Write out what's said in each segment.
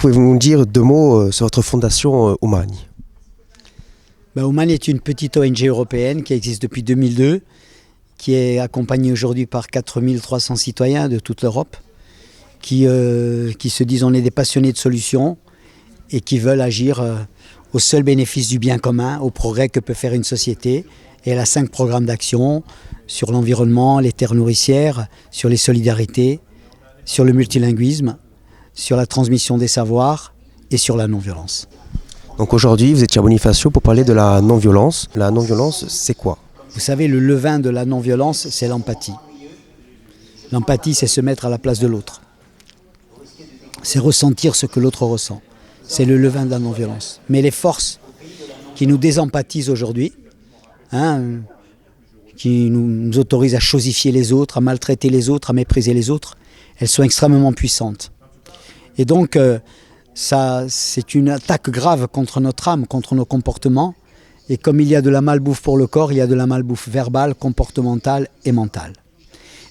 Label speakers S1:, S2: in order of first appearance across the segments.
S1: Pouvez-vous nous dire deux mots sur votre fondation Oumagne?
S2: Oumagne est une petite ONG européenne qui existe depuis 2002, qui est accompagnée aujourd'hui par 4300 citoyens de toute l'Europe, qui se disent on est des passionnés de solutions et qui veulent agir au seul bénéfice du bien commun, au progrès que peut faire une société. Et elle a 5 programmes d'action sur l'environnement, les terres nourricières, sur les solidarités, sur le multilinguisme, sur la transmission des savoirs et sur la non-violence.
S1: Donc aujourd'hui, vous étiez à Bonifacio pour parler de la non-violence. La non-violence, c'est quoi?
S2: Vous savez, le levain de la non-violence, c'est l'empathie. L'empathie, c'est se mettre à la place de l'autre. C'est ressentir ce que l'autre ressent. C'est le levain de la non-violence. Mais les forces qui nous désempathisent aujourd'hui, qui nous autorisent à chosifier les autres, à maltraiter les autres, à mépriser les autres, elles sont extrêmement puissantes. Et donc, ça, c'est une attaque grave contre notre âme, contre nos comportements. Et comme il y a de la malbouffe pour le corps, il y a de la malbouffe verbale, comportementale et mentale.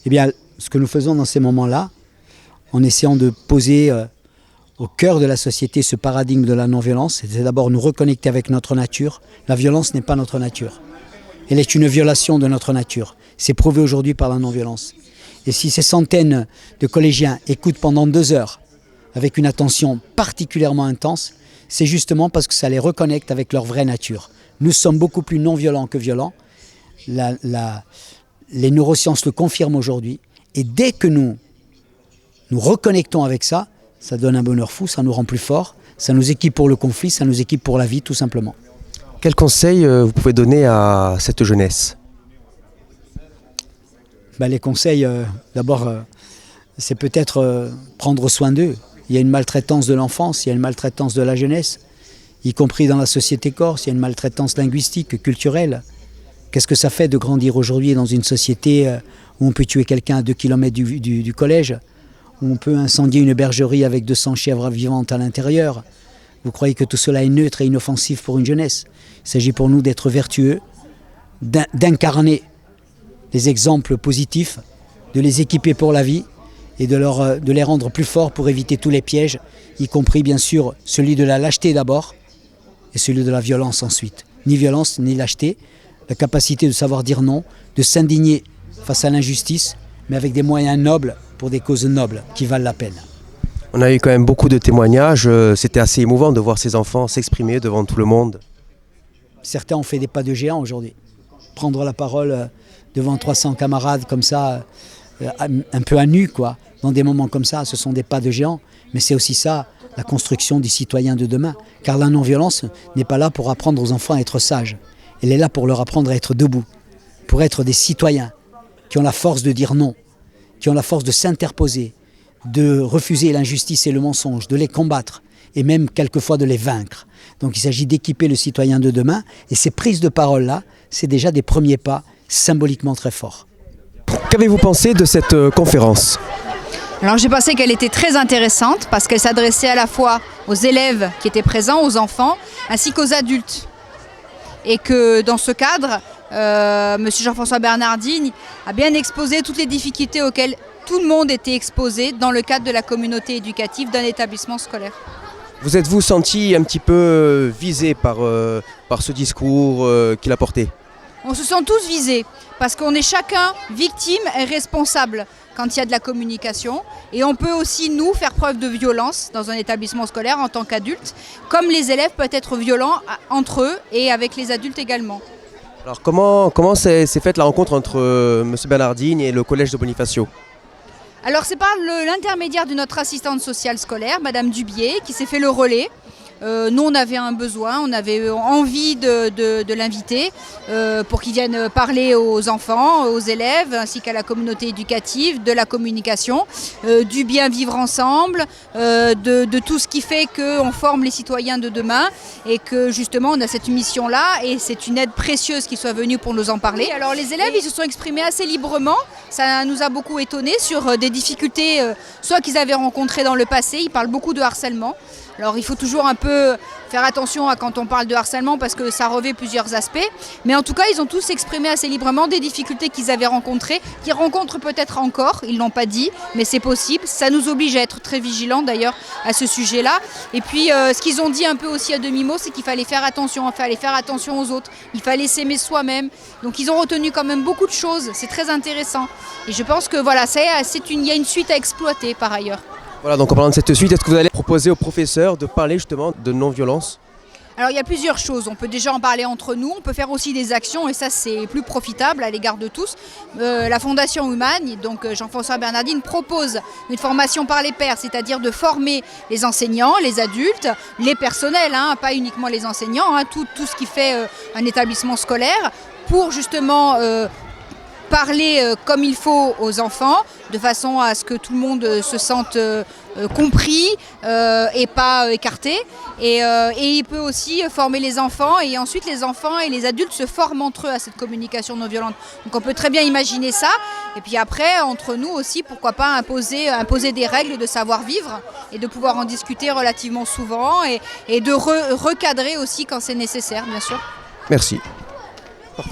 S2: Eh bien, ce que nous faisons dans ces moments-là, en essayant de poser au cœur de la société ce paradigme de la non-violence, c'est d'abord nous reconnecter avec notre nature. La violence n'est pas notre nature. Elle est une violation de notre nature. C'est prouvé aujourd'hui par la non-violence. Et si ces centaines de collégiens écoutent pendant 2 heures, avec une attention particulièrement intense, c'est justement parce que ça les reconnecte avec leur vraie nature. Nous sommes beaucoup plus non-violents que violents. Les neurosciences le confirment aujourd'hui. Et dès que nous reconnectons avec ça, ça donne un bonheur fou, ça nous rend plus forts, ça nous équipe pour le conflit, ça nous équipe pour la vie tout simplement.
S1: Quel conseil vous pouvez donner à cette jeunesse?
S2: Les conseils, d'abord, c'est peut-être prendre soin d'eux. Il y a une maltraitance de l'enfance, il y a une maltraitance de la jeunesse, y compris dans la société corse, il y a une maltraitance linguistique, culturelle. Qu'est-ce que ça fait de grandir aujourd'hui dans une société où on peut tuer quelqu'un à 2 km du collège, où on peut incendier une bergerie avec 200 chèvres vivantes à l'intérieur? Vous croyez que tout cela est neutre et inoffensif pour une jeunesse? Il s'agit pour nous d'être vertueux, d'incarner les exemples positifs, de les équiper pour la vie et de les rendre plus forts pour éviter tous les pièges, y compris bien sûr celui de la lâcheté d'abord et celui de la violence ensuite. Ni violence ni lâcheté, la capacité de savoir dire non, de s'indigner face à l'injustice, mais avec des moyens nobles pour des causes nobles qui valent la peine.
S1: On a eu quand même beaucoup de témoignages, c'était assez émouvant de voir ces enfants s'exprimer devant tout le monde.
S2: Certains ont fait des pas de géant aujourd'hui. Prendre la parole devant 300 camarades comme ça, un peu à nu, quoi. Dans des moments comme ça, ce sont des pas de géant. Mais c'est aussi ça, la construction du citoyen de demain. Car la non-violence n'est pas là pour apprendre aux enfants à être sages. Elle est là pour leur apprendre à être debout, pour être des citoyens qui ont la force de dire non, qui ont la force de s'interposer, de refuser l'injustice et le mensonge, de les combattre et même quelquefois de les vaincre. Donc il s'agit d'équiper le citoyen de demain et ces prises de parole-là, c'est déjà des premiers pas symboliquement très forts.
S1: Qu'avez-vous pensé de cette conférence?
S3: Alors j'ai pensé qu'elle était très intéressante parce qu'elle s'adressait à la fois aux élèves qui étaient présents, aux enfants, ainsi qu'aux adultes. Et que dans ce cadre, M. Jean-François Bernardine a bien exposé toutes les difficultés auxquelles tout le monde était exposé dans le cadre de la communauté éducative d'un établissement scolaire.
S1: Vous êtes-vous senti un petit peu visé par ce discours qu'il a porté?
S3: On se sent tous visés parce qu'on est chacun victime et responsable quand il y a de la communication. Et on peut aussi, nous, faire preuve de violence dans un établissement scolaire en tant qu'adultes, comme les élèves peuvent être violents entre eux et avec les adultes également.
S1: Alors comment s'est faite la rencontre entre M. Bernardine et le collège de Bonifacio?
S3: Alors c'est par l'intermédiaire de notre assistante sociale scolaire, Madame Dubier, qui s'est fait le relais. Nous on avait un besoin, on avait envie de l'inviter pour qu'il vienne parler aux enfants, aux élèves ainsi qu'à la communauté éducative, de la communication, du bien vivre ensemble, de tout ce qui fait qu'on forme les citoyens de demain et que justement on a cette mission-là et c'est une aide précieuse qu'ils soient venus pour nous en parler. Alors les élèves ils se sont exprimés assez librement, ça nous a beaucoup étonnés sur des difficultés soit qu'ils avaient rencontrées dans le passé, ils parlent beaucoup de harcèlement. Alors il faut toujours un peu peu faire attention à quand on parle de harcèlement parce que ça revêt plusieurs aspects. Mais en tout cas, ils ont tous exprimé assez librement des difficultés qu'ils avaient rencontrées, qu'ils rencontrent peut-être encore, ils ne l'ont pas dit, mais c'est possible. Ça nous oblige à être très vigilants d'ailleurs à ce sujet-là. Et puis ce qu'ils ont dit un peu aussi à demi-mot, c'est qu'il fallait faire attention aux autres, il fallait s'aimer soi-même. Donc ils ont retenu quand même beaucoup de choses, c'est très intéressant. Et je pense que voilà, il y a une suite à exploiter par ailleurs.
S1: Voilà, donc en parlant de cette suite, est-ce que vous allez proposer aux professeurs de parler justement de non-violence ?
S3: Alors il y a plusieurs choses, on peut déjà en parler entre nous, on peut faire aussi des actions et ça c'est plus profitable à l'égard de tous. La Fondation Human, donc Jean-François Bernardine, propose une formation par les pairs, c'est-à-dire de former les enseignants, les adultes, les personnels, pas uniquement les enseignants, tout ce qui fait un établissement scolaire pour justement parler comme il faut aux enfants, de façon à ce que tout le monde se sente compris et pas écarté. Et il peut aussi former les enfants et ensuite les enfants et les adultes se forment entre eux à cette communication non violente. Donc on peut très bien imaginer ça. Et puis après, entre nous aussi, pourquoi pas imposer des règles de savoir-vivre et de pouvoir en discuter relativement souvent et de recadrer aussi quand c'est nécessaire, bien sûr.
S1: Merci.